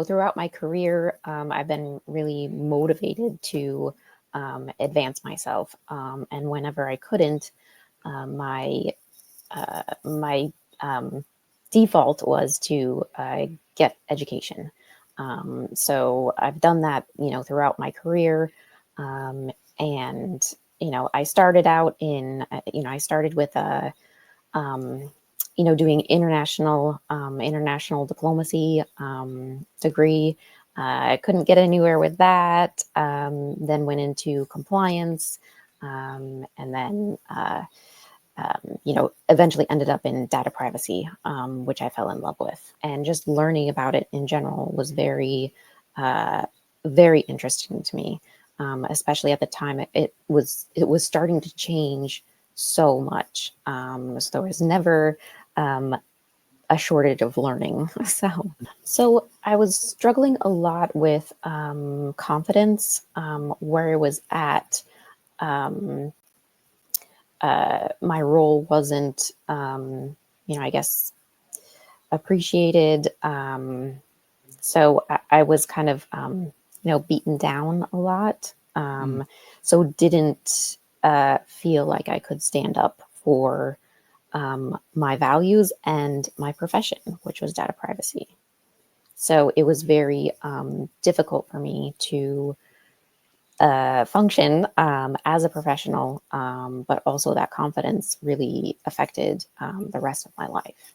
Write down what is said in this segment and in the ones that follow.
Throughout my career, I've been really motivated to advance myself. And whenever I couldn't, my default was to get education. So I've done that, throughout my career. And I started out I started with a um, doing international diplomacy degree. I couldn't get anywhere with that. Then went into compliance, and then eventually ended up in data privacy, which I fell in love with. And just learning about it in general was very interesting to me, especially at the time. It was starting to change so much. So there was never a shortage of learning. So I was struggling a lot with confidence, where I was at. Um, my role wasn't, I guess, appreciated. So I was kind of, beaten down a lot. So didn't feel like I could stand up for my values and my profession, which was data privacy. So it was very difficult for me to function as a professional, but also that confidence really affected the rest of my life.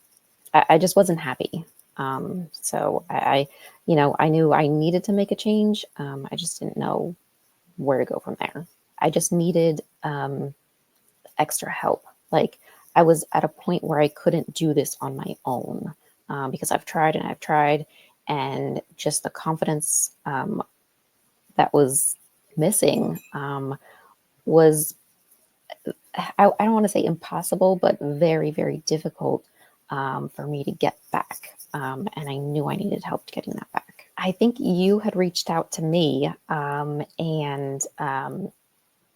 I just wasn't happy. So I knew I needed to make a change. I just didn't know where to go from there. I just needed extra help. Like, I was at a point where I couldn't do this on my own, because I've tried and I've tried, and just the confidence that was missing was, I don't want to say impossible, but very, very difficult for me to get back. And I knew I needed help getting that back. I think you had reached out to me, and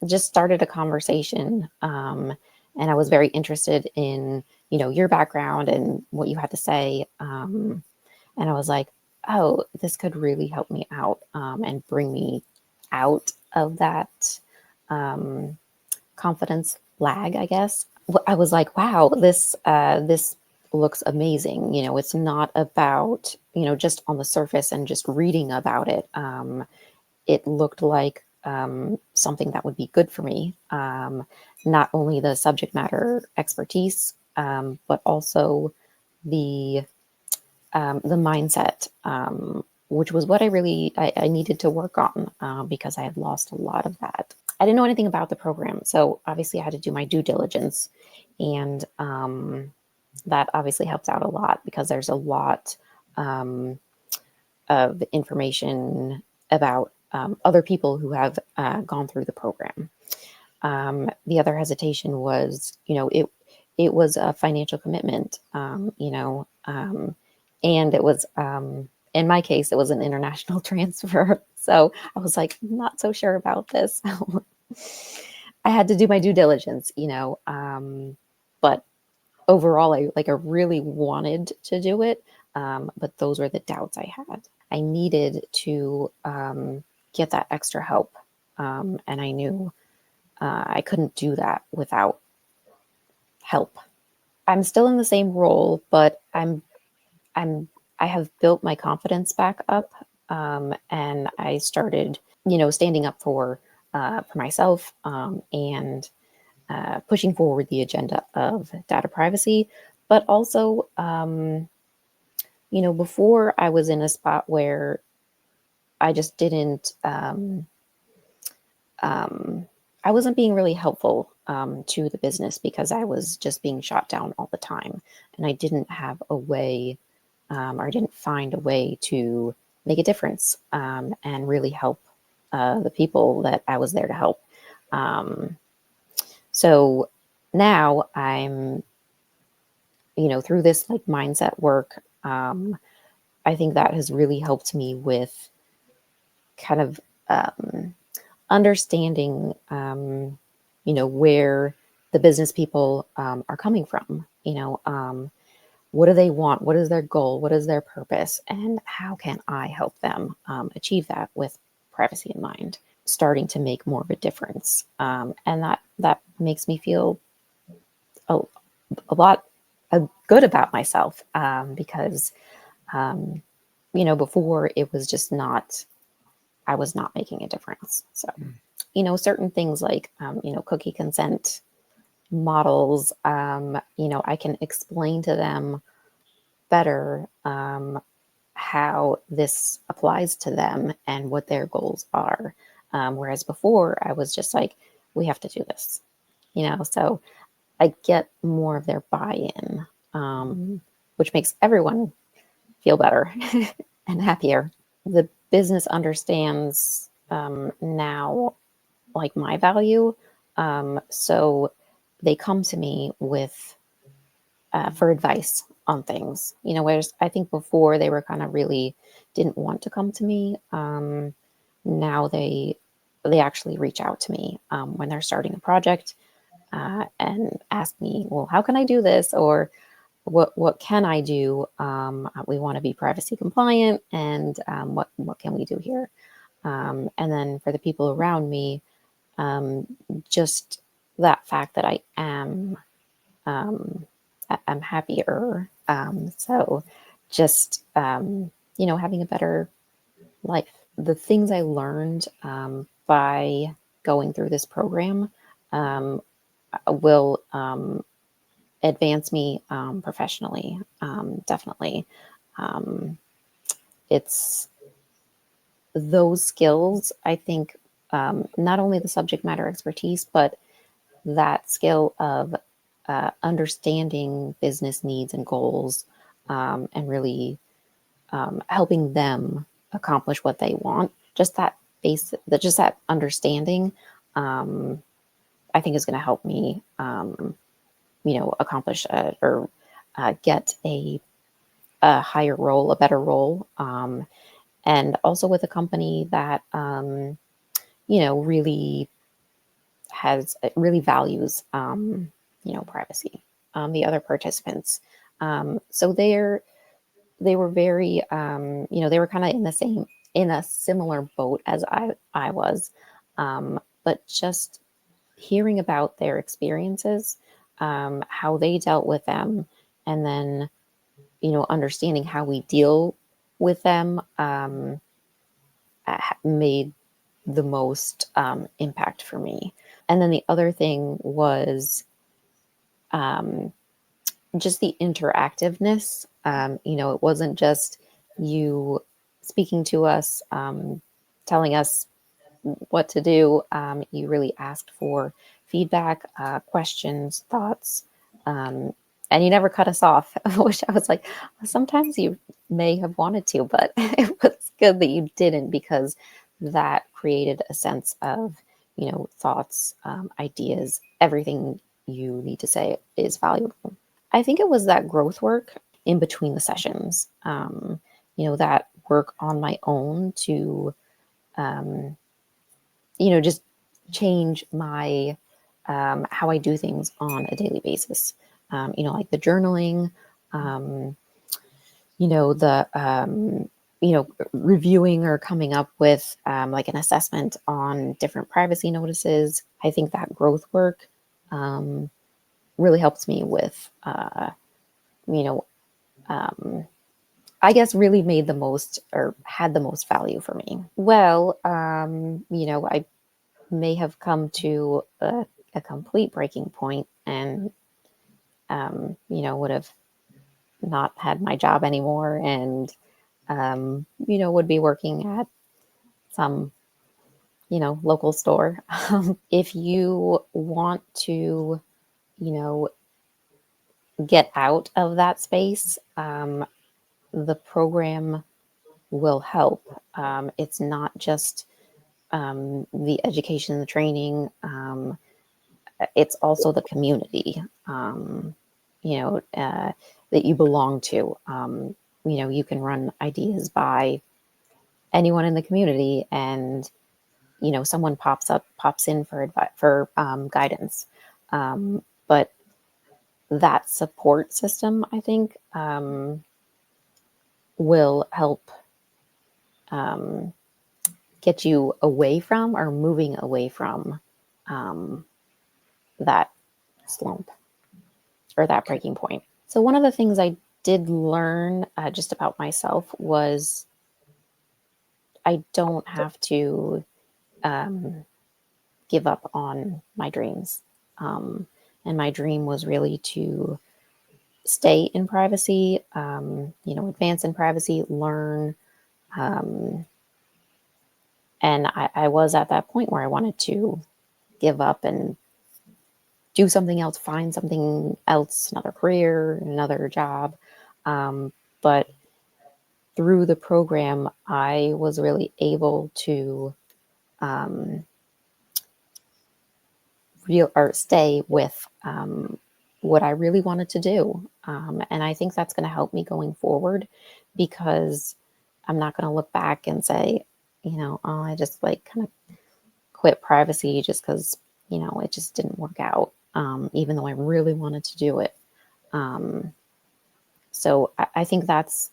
just started a conversation. And I was very interested in, your background and what you had to say. And I was like, oh, this could really help me out, and bring me out of that confidence lag, I guess. I was like, wow, this looks amazing. It's not about, just on the surface and just reading about it. It looked like something that would be good for me. Not only the subject matter expertise, but also the mindset, which was what I needed to work on, because I had lost a lot of that. I didn't know anything about the program, so obviously I had to do my due diligence, and that obviously helps out a lot, because there's a lot of information about other people who have gone through the program. The other hesitation was, it was a financial commitment, and it was, in my case, it was an international transfer. So I was like, not so sure about this. I had to do my due diligence, but overall, I really wanted to do it. But those were the doubts I had. I needed to get that extra help. And I knew I couldn't do that without help. I'm still in the same role, but I have built my confidence back up, and I started, standing up for myself, and pushing forward the agenda of data privacy. But also, before, I was in a spot where I just didn't. I wasn't being really helpful to the business, because I was just being shot down all the time, and I didn't have a way, or I didn't find a way to make a difference, and really help the people that I was there to help. So now I'm, through this like mindset work, I think that has really helped me with kind of understanding, where the business people are coming from, what do they want? What is their goal? What is their purpose? And how can I help them achieve that with privacy in mind? Starting to make more of a difference, and that makes me feel a, a lot good about myself, because before it was just not, I was not making a difference. So certain things like cookie consent models, I can explain to them better how this applies to them and what their goals are. Whereas before, I was just like, we have to do this, so I get more of their buy-in, which makes everyone feel better and happier. The business understands now, like, my value. So they come to me with for advice on things, whereas I think before they were kind of really didn't want to come to me. Now they actually reach out to me when they're starting a project, and ask me, well, how can I do this? Or what can I do? We want to be privacy compliant, and what can we do here? And then for the people around me, just that fact that I'm happier. So just having a better life. The things I learned by going through this program will advance me professionally. Definitely. Um, it's those skills, I think, not only the subject matter expertise, but that skill of understanding business needs and goals, and really helping them accomplish what they want. Just that just that understanding, I think is going to help me, accomplish or get a higher role, a better role, and also with a company that really really values privacy. The other participants, so they were very they were kind of in a similar boat as I was, but just hearing about their experiences, how they dealt with them, and then understanding how we deal with them, made the most impact for me. And then the other thing was um, just the interactiveness. It wasn't just you speaking to us, telling us what to do. You really asked for feedback, questions, thoughts, and you never cut us off, which I was like, sometimes you may have wanted to, but it was good that you didn't, because that created a sense of, thoughts, ideas, everything you need to say is valuable. I think it was that growth work in between the sessions, that work on my own to, um, just change my how I do things on a daily basis. Like the journaling, um, the reviewing or coming up with like an assessment on different privacy notices. I think that growth work um, really helps me with, you know, um, I guess really made the most or had the most value for me. Well, I may have come to a complete breaking point, and would have not had my job anymore, and would be working at some local store. If you want to you know get out of that space, the program will help. It's not just the education and the training. It's also the community, that you belong to. You can run ideas by anyone in the community, and someone pops in for advice, for guidance. But that support system, I think, will help um, get you away from or moving away from um, that slump or that Okay. breaking point. So, one of the things I did learn just about myself was I don't have to um, give up on my dreams. Um, and my dream was really to stay in privacy, advance in privacy, learn. Um, and I was at that point where I wanted to give up and do something else, find something else, another career, another job. But through the program, I was really able to um, real or stay with what I really wanted to do. And I think that's going to help me going forward because I'm not going to look back and say, oh, I just like kind of quit privacy just because, it just didn't work out, even though I really wanted to do it. Um, so I think that's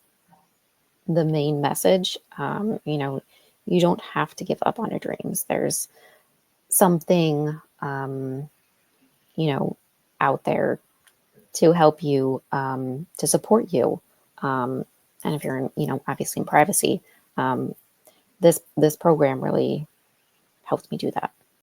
the main message. You don't have to give up on your dreams. There's something, you know, out there to help you, to support you. Um, and if you're in, obviously in privacy, um, this program really helped me do that.